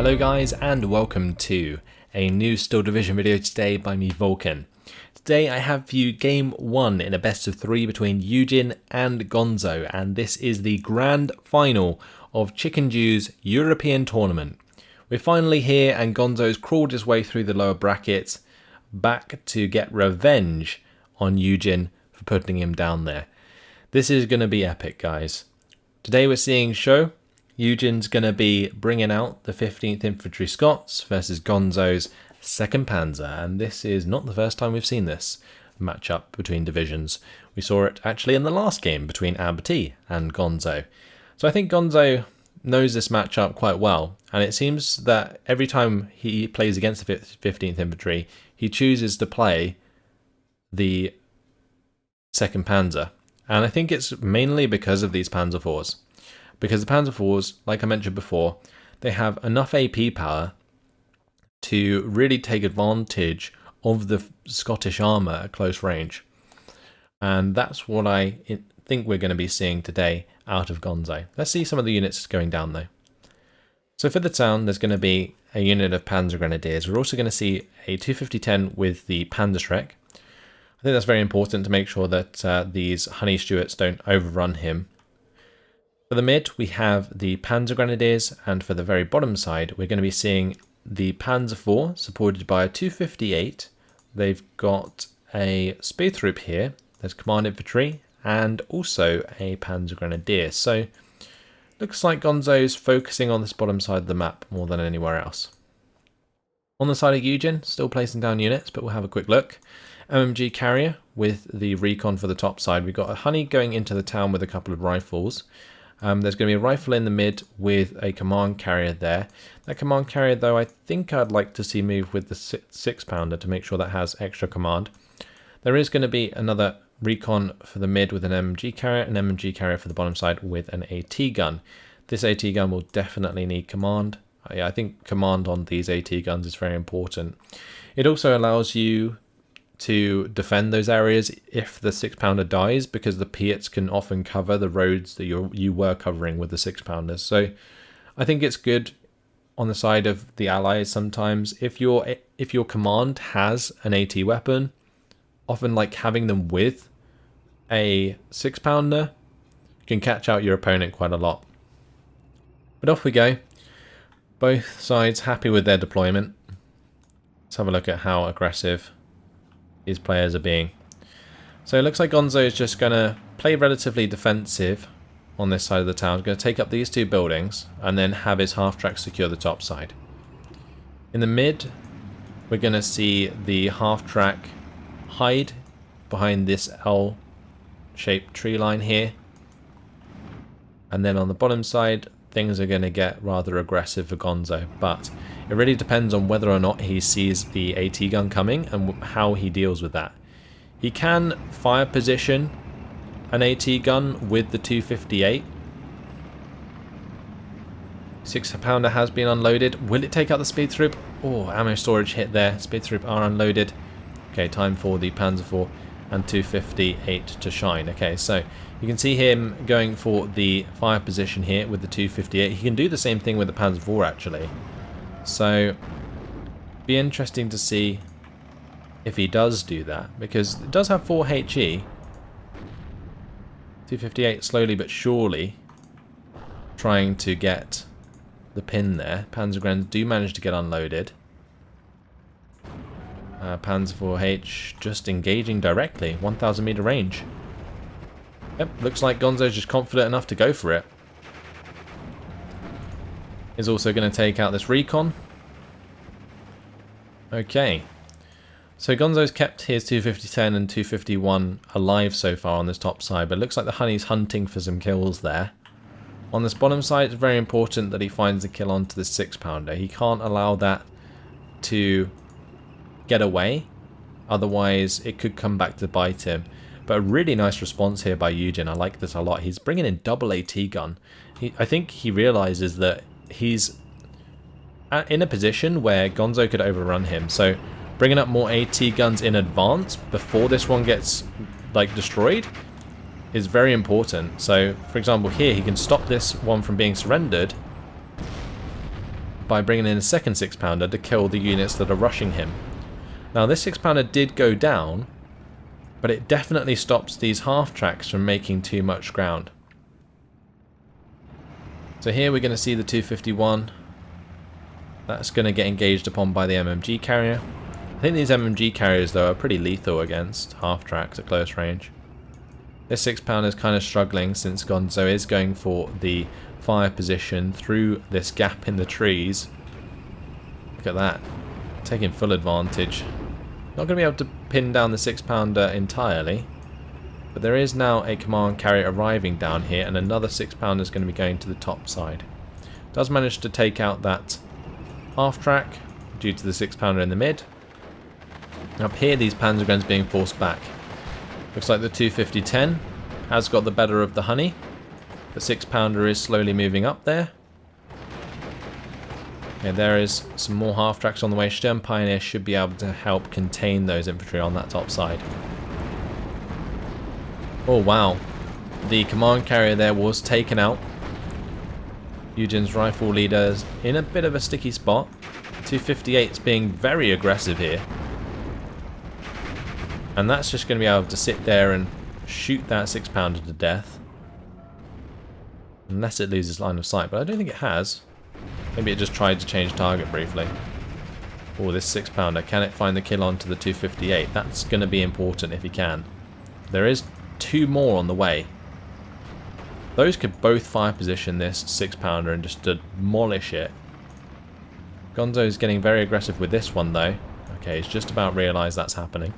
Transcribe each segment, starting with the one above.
Hello guys and welcome to a new Still Division video today by me Vulcan. Today I have for you game 1 in a best of 3 between YueJin and Gonzo, and this is the grand final of Chickendew's European tournament. We're finally here and Gonzo's crawled his way through the lower brackets back to get revenge on YueJin for putting him down there. This is going to be epic, guys. Today we're seeing Cheux. YueJin's going to be bringing out the 15th Infantry Scots versus Gonzo's 2nd Panzer, and this is not the first time we've seen this matchup between divisions. We saw it actually in the last game between Abbott and Gonzo. So I think Gonzo knows this matchup quite well, and it seems that every time he plays against the 15th Infantry, he chooses to play the 2nd Panzer, and I think it's mainly because of these Panzer IVs. Because the Panzer IVs, like I mentioned before, they have enough AP power to really take advantage of the Scottish armour at close range. And that's what I think we're going to be seeing today out of Gonzo. Let's see some of the units going down though. So for the town, there's going to be a unit of Panzer Grenadiers. We're also going to see a 250-10 with the Panzerschreck. I think that's very important to make sure that these Honey Stuarts don't overrun him. For the mid, we have the Panzer Grenadiers, and for the very bottom side, we're going to be seeing the Panzer IV, supported by a 258. They've got a Spähstrupp here, there's Command Infantry, and also a Panzer Grenadier. So, looks like Gonzo's focusing on this bottom side of the map more than anywhere else. On the side of YueJin, still placing down units, but we'll have a quick look. MMG Carrier with the Recon for the top side. We've got a Honey going into the town with a couple of rifles. There's going to be a rifle in the mid with a command carrier there. That command carrier, though, I think I'd like to see move with the 6-pounder to make sure that has extra command. There is going to be another recon for the mid with an MMG carrier for the bottom side with an AT gun. This AT gun will definitely need command. I think command on these AT guns is very important. It also allows you to defend those areas if the 6-pounder dies, because the Piats can often cover the roads that you were covering with the 6-pounders. So I think it's good on the side of the allies sometimes. If your command has an AT weapon, often like having them with a 6-pounder can catch out your opponent quite a lot. But off we go. Both sides happy with their deployment. Let's have a look at how aggressive his players are being. So it looks like Gonzo is just going to play relatively defensive on this side of the town. He's going to take up these two buildings and then have his half-track secure the top side. In the mid, we're going to see the half-track hide behind this L-shaped tree line here. And then on the bottom side, things are going to get rather aggressive for Gonzo, but it really depends on whether or not he sees the AT gun coming and how he deals with that. He can fire position an AT gun with the 258. 6-pounder has been unloaded. Will it take out the Spähstrupp? Oh, ammo storage hit there. Spähstrupp are unloaded. Okay, time for the Panzer IV and 258 to shine. Okay, so you can see him going for the fire position here with the 258. He can do the same thing with the Panzer IV actually. So, be interesting to see if he does do that, because it does have 4 HE. 258 slowly but surely trying to get the pin there. Panzer Grens do manage to get unloaded. Panzer IV just engaging directly, 1,000 meter range. Yep, looks like Gonzo's just confident enough to go for it. Is also going to take out this recon. Okay. So Gonzo's kept his 250-10 and 251 alive so far on this top side, but it looks like the Honey's hunting for some kills there. On this bottom side, it's very important that he finds a kill onto the 6-pounder. He can't allow that to get away, otherwise it could come back to bite him. But a really nice response here by YueJin. I like this a lot. He's bringing in double AT gun. I think he realizes that he's in a position where Gonzo could overrun him. So bringing up more AT guns in advance before this one gets like destroyed is very important. So for example here, he can stop this one from being surrendered by bringing in a second 6-pounder to kill the units that are rushing him. Now this 6-pounder did go down, but it definitely stops these half-tracks from making too much ground. So here we're going to see the 251. That's going to get engaged upon by the MMG carrier. I think these MMG carriers though are pretty lethal against half-tracks at close range. This 6-pounder is kind of struggling since Gonzo is going for the fire position through this gap in the trees. Look at that. Taking full advantage. Not going to be able to pin down the 6-pounder entirely. But there is now a command carrier arriving down here, and another 6-pounder is going to be going to the top side. Does manage to take out that half-track due to the 6-pounder in the mid. Up here these panzer guns being forced back. Looks like the 250-10 has got the better of the honey. The 6-pounder is slowly moving up there. Okay, there is some more half-tracks on the way. Stern Pioneer should be able to help contain those infantry on that top side. Oh wow, the command carrier there was taken out. YueJin's rifle leader's in a bit of a sticky spot. 258's being very aggressive here. And that's just going to be able to sit there and shoot that 6-pounder to death. Unless it loses line of sight, but I don't think it has. Maybe it just tried to change target briefly. Oh, this 6-pounder, can it find the kill onto the 258? That's going to be important if he can. There is 2 more on the way. Those could both fire position this 6-pounder and just demolish it. Gonzo's getting very aggressive with this one though. Okay, he's just about realised that's happening.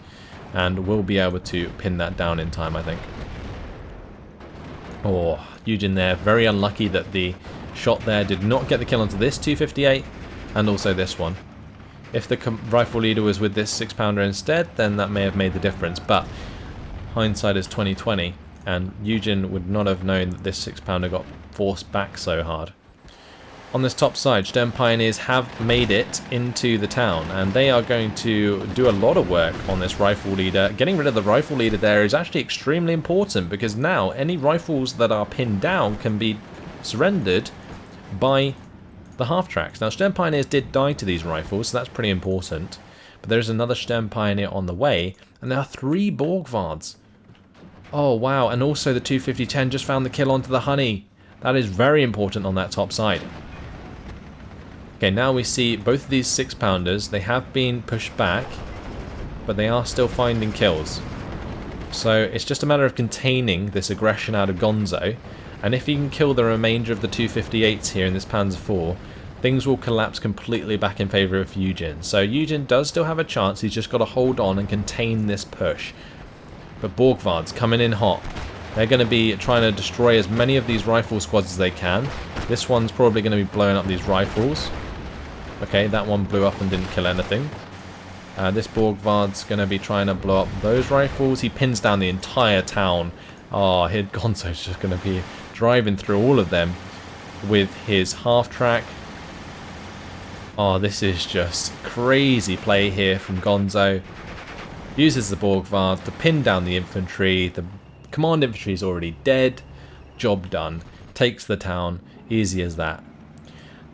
And we'll be able to pin that down in time, I think. Oh, YueJin there. Very unlucky that the shot there did not get the kill onto this 258 and also this one. If the rifle leader was with this 6-pounder instead, then that may have made the difference. But hindsight is 20/20, and YueJin would not have known that this 6-pounder got forced back so hard. On this top side, Stern Pioneers have made it into the town, and they are going to do a lot of work on this rifle leader. Getting rid of the rifle leader there is actually extremely important, because now any rifles that are pinned down can be surrendered by the half-tracks. Now Stern Pioneers did die to these rifles, so that's pretty important. But there's another Stern Pioneer on the way, and there are 3 Borgvards. Oh wow, and also the 250-10 just found the kill onto the honey. That is very important on that top side. Okay, now we see both of these 6-pounders. They have been pushed back, but they are still finding kills. So it's just a matter of containing this aggression out of Gonzo, and if he can kill the remainder of the 258s here in this Panzer IV, things will collapse completely back in favour of YueJin. So YueJin does still have a chance, he's just got to hold on and contain this push. But Borgvards coming in hot. They're going to be trying to destroy as many of these rifle squads as they can. This one's probably going to be blowing up these rifles. Okay, that one blew up and didn't kill anything. This Borgvard's going to be trying to blow up those rifles. He pins down the entire town. Oh, here Gonzo's just going to be driving through all of them with his half-track. Oh, this is just crazy play here from Gonzo. Uses the Borgvard to pin down the infantry. The command infantry is already dead. Job done. Takes the town. Easy as that.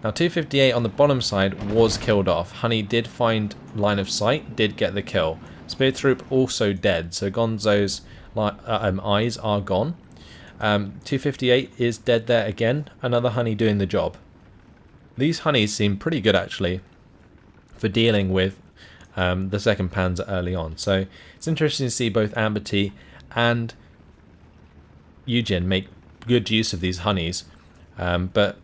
Now 258 on the bottom side was killed off. Honey did find line of sight, did get the kill. Spear Troop also dead, so Gonzo's eyes are gone. 258 is dead there again. Another Honey doing the job. These Honeys seem pretty good actually for dealing with the 2nd Panzer early on. So it's interesting to see both Amberty and YueJin make good use of these Honeys. But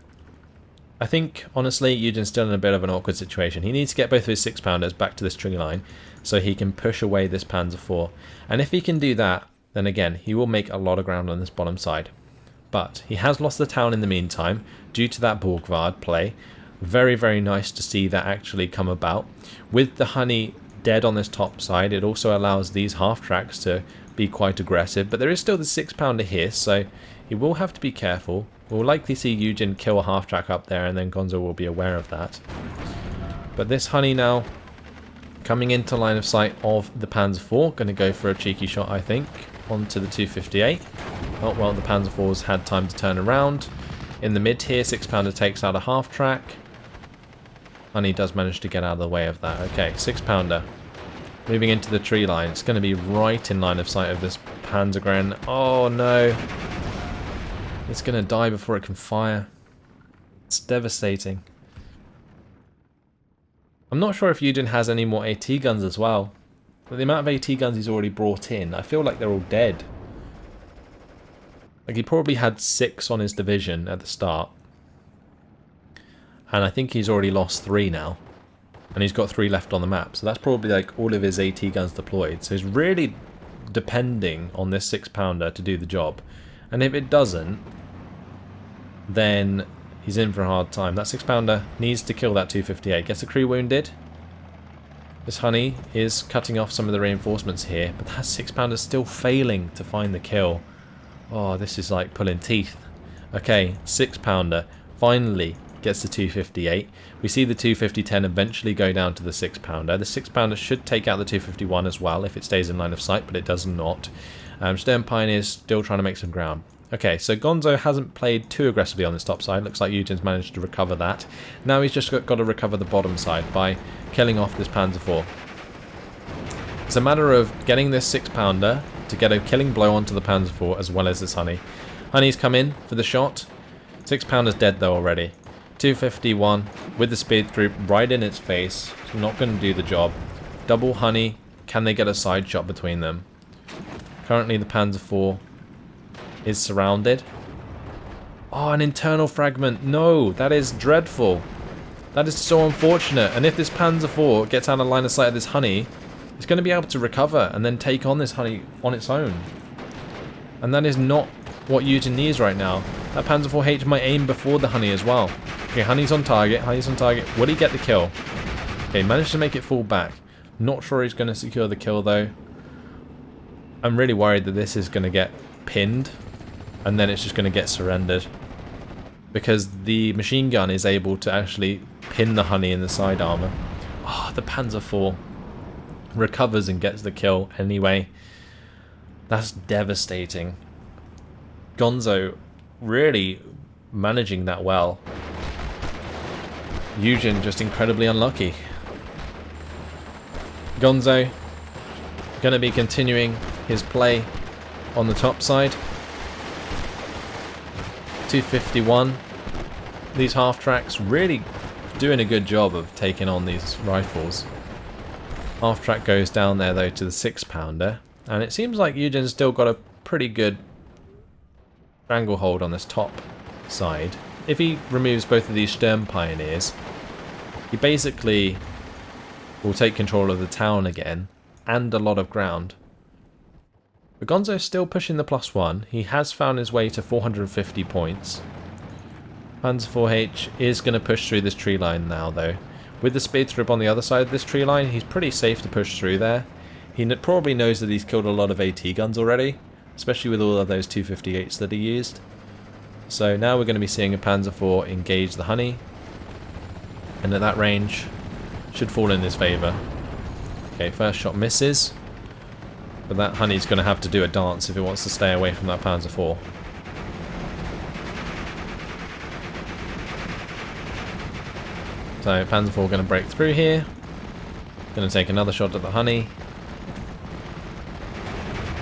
I think, honestly, YueJin's still in a bit of an awkward situation. He needs to get both of his 6-pounders back to this trigger line so he can push away this Panzer IV. And if he can do that, then again, he will make a lot of ground on this bottom side. But he has lost the town in the meantime due to that Borgvard play. Very, very nice to see that actually come about. With the Honey dead on this top side, it also allows these half-tracks to be quite aggressive. But there is still the 6-pounder here, so he will have to be careful. We'll likely see YueJin kill a half-track up there, and then Gonzo will be aware of that. But this Honey now coming into line of sight of the Panzer IV. Going to go for a cheeky shot, I think, onto the 258. Oh, well, the Panzer IV's had time to turn around. In the mid here, 6-pounder takes out a half-track. Honey does manage to get out of the way of that. Okay, 6-pounder. Moving into the tree line. It's going to be right in line of sight of this Panzergren. Oh no. It's going to die before it can fire. It's devastating. I'm not sure if YueJin has any more AT guns as well. But the amount of AT guns he's already brought in, I feel like they're all dead. Like he probably had 6 on his division at the start. And I think he's already lost 3 now. And he's got 3 left on the map. So that's probably like all of his AT guns deployed. So he's really depending on this 6-pounder to do the job. And if it doesn't, then he's in for a hard time. That 6-pounder needs to kill that 258. Gets the crew wounded. This Honey is cutting off some of the reinforcements here. But that 6-pounder's still failing to find the kill. Oh, this is like pulling teeth. Okay, 6-pounder finally gets the 258. We see the 250-10 eventually go down to the 6-pounder. The 6-pounder should take out the 251 as well if it stays in line of sight, but it does not. Stern Pioneer's still trying to make some ground. Okay, so Gonzo hasn't played too aggressively on this top side. Looks like YueJin's managed to recover that. Now he's just got to recover the bottom side by killing off this Panzer IV. It's a matter of getting this 6-pounder to get a killing blow onto the Panzer IV as well as this Honey. Honey's come in for the shot. 6-pounder's dead though already. 251 with the speed troop right in its face. It's not going to do the job. Double Honey. Can they get a side shot between them? Currently the Panzer IV is surrounded. Oh, an internal fragment. No, that is dreadful. That is so unfortunate. And if this Panzer IV gets out of line of sight of this Honey, it's going to be able to recover and then take on this Honey on its own. And that is not what YueJin needs right now. That Panzer IV might aim before the Honey as well. Okay, Honey's on target. Honey's on target. Will he get the kill? Okay, managed to make it fall back. Not sure he's going to secure the kill though. I'm really worried that this is going to get pinned and then it's just going to get surrendered. Because the machine gun is able to actually pin the Honey in the side armor. Oh, the Panzer IV recovers and gets the kill anyway. That's devastating. Gonzo really managing that well. YueJin just incredibly unlucky. Gonzo going to be continuing his play on the top side. 251. These half-tracks really doing a good job of taking on these rifles. Half-track goes down there though to the 6-pounder. And it seems like YueJin's still got a pretty good stranglehold on this top side. If he removes both of these Stern Pioneers, he basically will take control of the town again and a lot of ground. But Gonzo's still pushing the +1. He has found his way to 450 points. Panzer IV is going to push through this tree line now though. With the speed troop on the other side of this tree line, he's pretty safe to push through there. He probably knows that he's killed a lot of AT guns already, especially with all of those 258s that he used. So now we're going to be seeing a Panzer IV engage the Honey, and at that range should fall in his favour. Okay, first shot misses, but that Honey's going to have to do a dance if it wants to stay away from that Panzer IV. So Panzer IV going to break through here, going to take another shot at the Honey.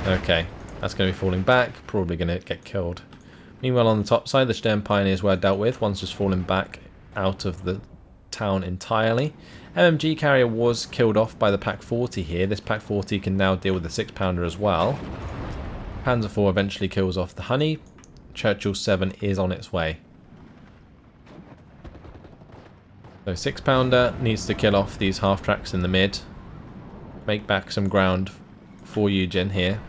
Okay, that's going to be falling back, probably going to get killed. Meanwhile on the top side, the Stern Pioneers were dealt with. One's just fallen back out of the town entirely. MMG carrier was killed off by the Pak 40 here. This Pak 40 can now deal with the 6-pounder as well. Panzer IV eventually kills off the Honey. Churchill 7 is on its way. So 6-pounder needs to kill off these half-tracks in the mid. Make back some ground for YueJin here.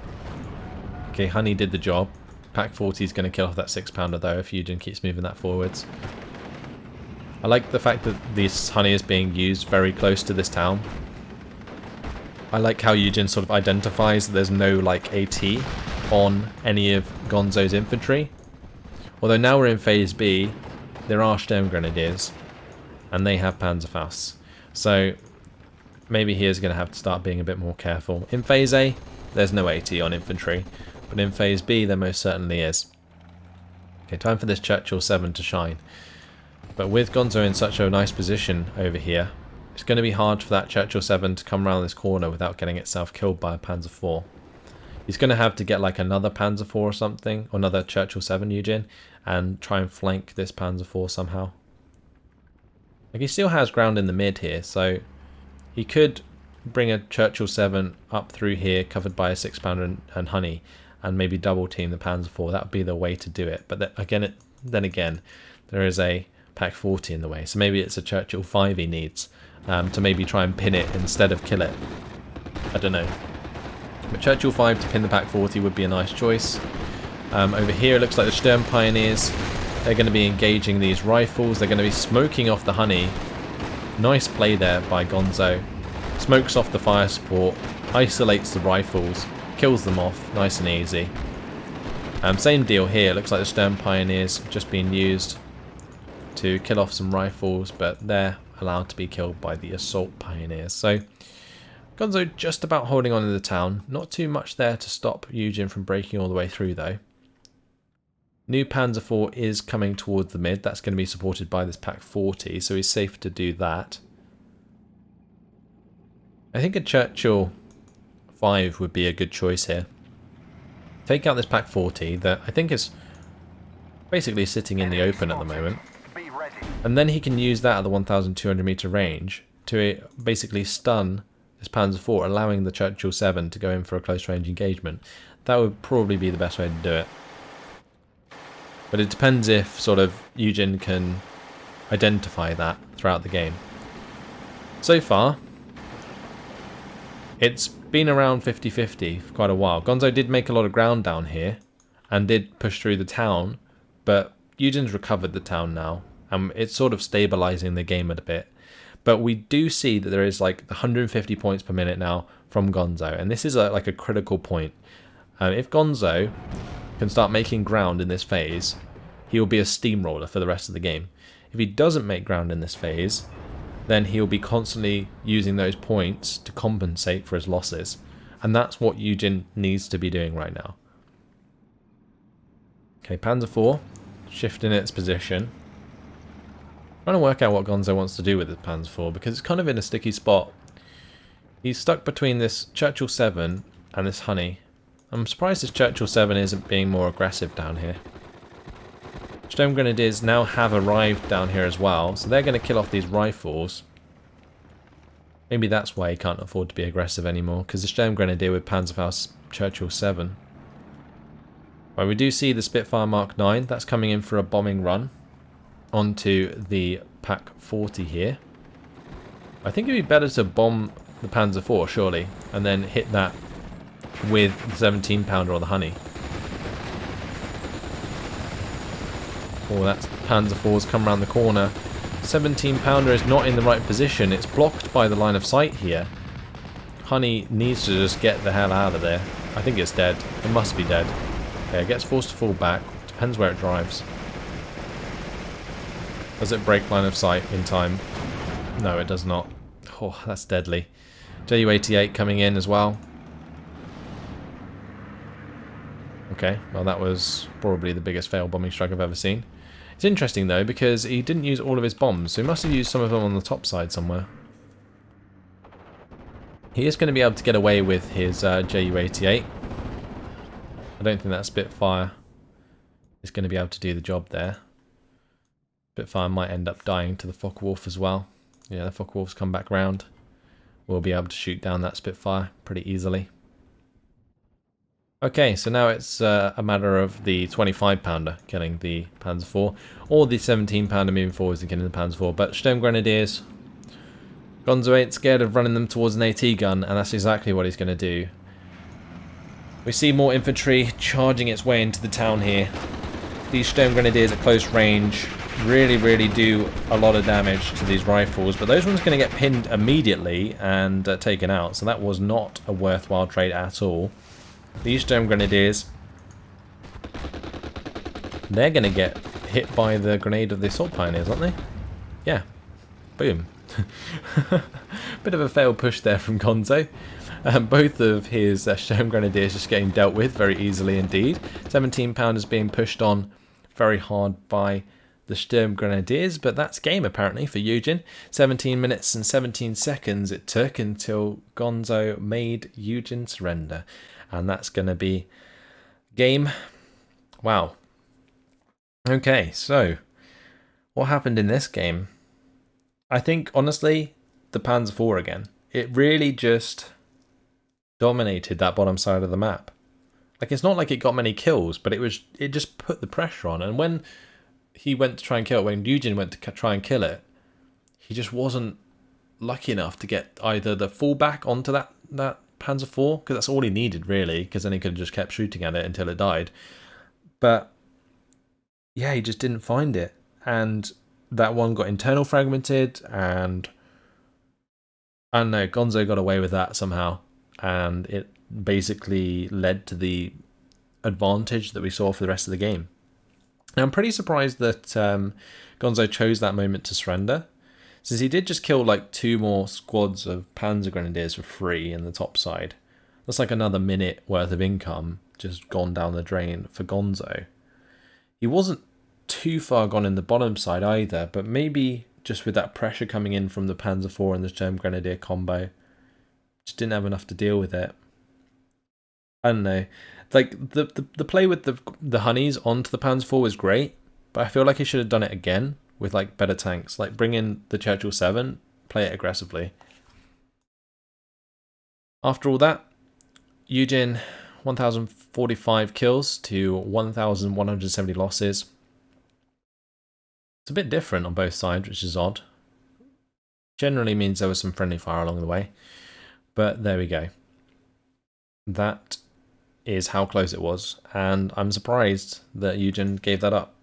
Okay, Honey did the job. Pak 40 is going to kill off that 6-pounder though if YueJin keeps moving that forwards. I like the fact that this Honey is being used very close to this town. I like how YueJin sort of identifies that there's no like AT on any of Gonzo's infantry. Although now we're in phase B, there are Sturm Grenadiers and they have Panzerfausts. So maybe he is going to have to start being a bit more careful. In phase A, there's no AT on infantry, but in phase B there most certainly is. Okay, time for this Churchill 7 to shine. But with Gonzo in such a nice position over here, it's going to be hard for that Churchill 7 to come around this corner without getting itself killed by a Panzer 4. He's going to have to get like another Panzer 4 or something, or another Churchill 7 YueJin, and try and flank this Panzer 4 somehow. Like, he still has ground in the mid here, so he could bring a Churchill 7 up through here, covered by a 6-pounder and honey, and maybe double team the Panzer 4. That would be the way to do it. But then again, there is a Pack 40 in the way, so maybe it's a Churchill 5 he needs to maybe try and pin it instead of kill it. I don't know. But Churchill 5 to pin the Pack 40 would be a nice choice. Over here it looks like the Sturm Pioneers, they're going to be engaging these rifles. They're going to be smoking off the honey. Nice play there by Gonzo. Smokes off the fire support, isolates the rifles, kills them off nice and easy. Same deal here. It looks like the Sturm Pioneers just being used to kill off some rifles, but they're allowed to be killed by the Assault Pioneers. So Gonzo just about holding on to the town. Not too much there to stop YueJin from breaking all the way through though. New Panzer 4 is coming towards the mid. That's going to be supported by this Pack 40, so he's safe to do that. I think a Churchill 5 would be a good choice here. Take out this Pack 40 that I think is basically sitting in the open at the moment. And then he can use that at the 1,200 meter range to basically stun this Panzer 4, allowing the Churchill 7 to go in for a close range engagement. That would probably be the best way to do it. But it depends if sort of YueJin can identify that throughout the game. So far, it's been around 50-50 for quite a while. Gonzo did make a lot of ground down here and did push through the town, but YueJin's recovered the town now. It's sort of stabilizing the game a bit. But we do see that there is like 150 points per minute now from Gonzo, and this is like a critical point. If Gonzo can start making ground in this phase, he will be a steamroller for the rest of the game. If he doesn't make ground in this phase, then he'll be constantly using those points to compensate for his losses. And that's what YueJin needs to be doing right now. Okay, Panzer 4, shifting its position. Trying to work out what Gonzo wants to do with this Panzer 4, because it's kind of in a sticky spot. He's stuck between this Churchill 7 and this honey. I'm surprised this Churchill 7 isn't being more aggressive down here. Sturm Grenadiers now have arrived down here as well, so they're going to kill off these rifles. Maybe that's why he can't afford to be aggressive anymore, because the Sturm Grenadier with Panzerfaust Churchill 7. Right, we do see the Spitfire Mark 9, that's coming in for a bombing run onto the Pack 40 here. I think it'd be better to bomb the Panzer 4, surely, and then hit that with the 17-pounder or the honey. Oh, that's Panzer 4's come around the corner. 17-pounder is not in the right position. It's blocked by the line of sight here. Honey needs to just get the hell out of there. I think it's dead. It must be dead. Okay, it gets forced to fall back. Depends where it drives. Does it break line of sight in time? No, it does not. Oh, that's deadly. Ju-88 coming in as well. Okay, well that was probably the biggest failed bombing strike I've ever seen. It's interesting though, because he didn't use all of his bombs, so he must have used some of them on the top side somewhere. He is going to be able to get away with his Ju-88. I don't think that Spitfire is going to be able to do the job there. Spitfire might end up dying to the Focke-Wulf as well. Yeah, the Focke-Wulf's come back round. We'll be able to shoot down that Spitfire pretty easily. Okay, so now it's a matter of the 25-pounder killing the Panzer 4, or the 17-pounder moving forwards and killing the Panzer 4. But Sturm Grenadiers, Gonzo ain't scared of running them towards an AT gun, and that's exactly what he's going to do. We see more infantry charging its way into the town here. These Sturm Grenadiers at close range really do a lot of damage to these rifles, but those ones are going to get pinned immediately and taken out, so that was not a worthwhile trade at all. These Sturm Grenadiers, they're going to get hit by the grenade of the Assault Pioneers, aren't they? Yeah. Boom. Bit of a failed push there from Gonzo. Both of his Sturm Grenadiers just getting dealt with very easily indeed. 17-pounders being pushed on very hard by the Sturm Grenadiers, but that's game apparently for YueJin. 17 minutes and 17 seconds it took until Gonzo made YueJin surrender. And that's going to be game. Wow. Okay, so what happened in this game? I think, honestly, the Panzer IV again. It really just dominated that bottom side of the map. Like, it's not like it got many kills, but it just put the pressure on. And when he went to try and kill it, when YueJin went to try and kill it, he just wasn't lucky enough to get either the fallback onto that Panzer IV, because that's all he needed, really, because then he could have just kept shooting at it until it died. But, yeah, he just didn't find it. And that one got internal fragmented, and I don't know, Gonzo got away with that somehow. And it basically led to the advantage that we saw for the rest of the game. Now, I'm pretty surprised that Gonzo chose that moment to surrender, since he did just kill like 2 more squads of Panzer Grenadiers for free in the top side. That's like another minute worth of income just gone down the drain for Gonzo. He wasn't too far gone in the bottom side either, but maybe just with that pressure coming in from the Panzer IV and the Sturm Grenadier combo, just didn't have enough to deal with it. I don't know. Like, the play with the honeys onto the Panzer IV was great, but I feel like he should have done it again with, like, better tanks. Like, bring in the Churchill 7, play it aggressively. After all that, YueJin, 1,045 kills to 1,170 losses. It's a bit different on both sides, which is odd. Generally means there was some friendly fire along the way. But there we go. That is how close it was, and I'm surprised that YueJin gave that up.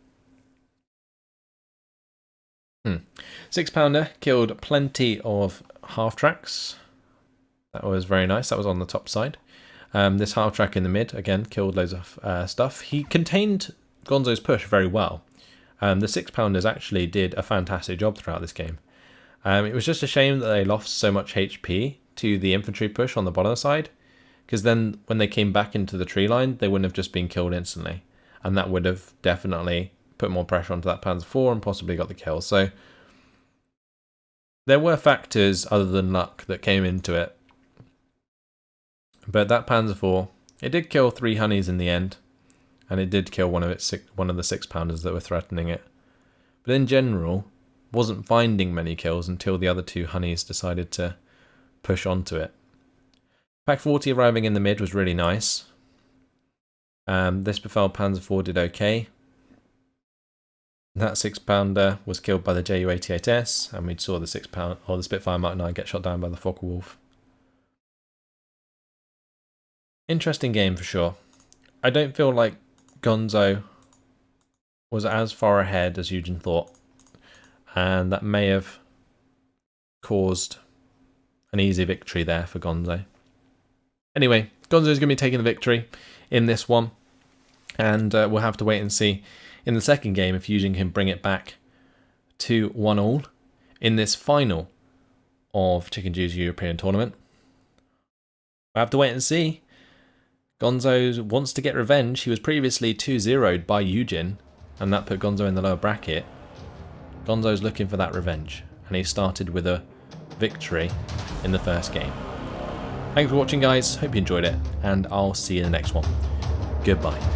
6-pounder killed plenty of half-tracks. That was very nice. That was on the top side. This half-track in the mid, again, killed loads of stuff. He contained Gonzo's push very well. The 6-pounders actually did a fantastic job throughout this game. It was just a shame that they lost so much HP to the infantry push on the bottom side, because then when they came back into the tree line, they wouldn't have just been killed instantly, and that would have definitely put more pressure onto that Panzer IV and possibly got the kill. So there were factors other than luck that came into it, but that Panzer IV, it did kill 3 honeys in the end, and it did kill one of the 6-pounders that were threatening it. But in general, wasn't finding many kills until the other 2 honeys decided to push onto it. Pack 40 arriving in the mid was really nice. This befell Panzer IV did okay. That 6-pounder was killed by the Ju-88S, and we saw the 6-pound or the Spitfire Mark 9 get shot down by the Focke-Wulf. Interesting game for sure. I don't feel like Gonzo was as far ahead as YueJin thought, and that may have caused an easy victory there for Gonzo. Anyway, Gonzo is going to be taking the victory in this one, and we'll have to wait and see in the second game if YueJin can bring it back to 1-1 in this final of Chickendew's European tournament. We'll have to wait and see. Gonzo wants to get revenge. He was previously 2-0'd by YueJin, and that put Gonzo in the lower bracket. Gonzo's looking for that revenge, and he started with a victory in the first game. Thanks for watching, guys. Hope you enjoyed it, and I'll see you in the next one. Goodbye.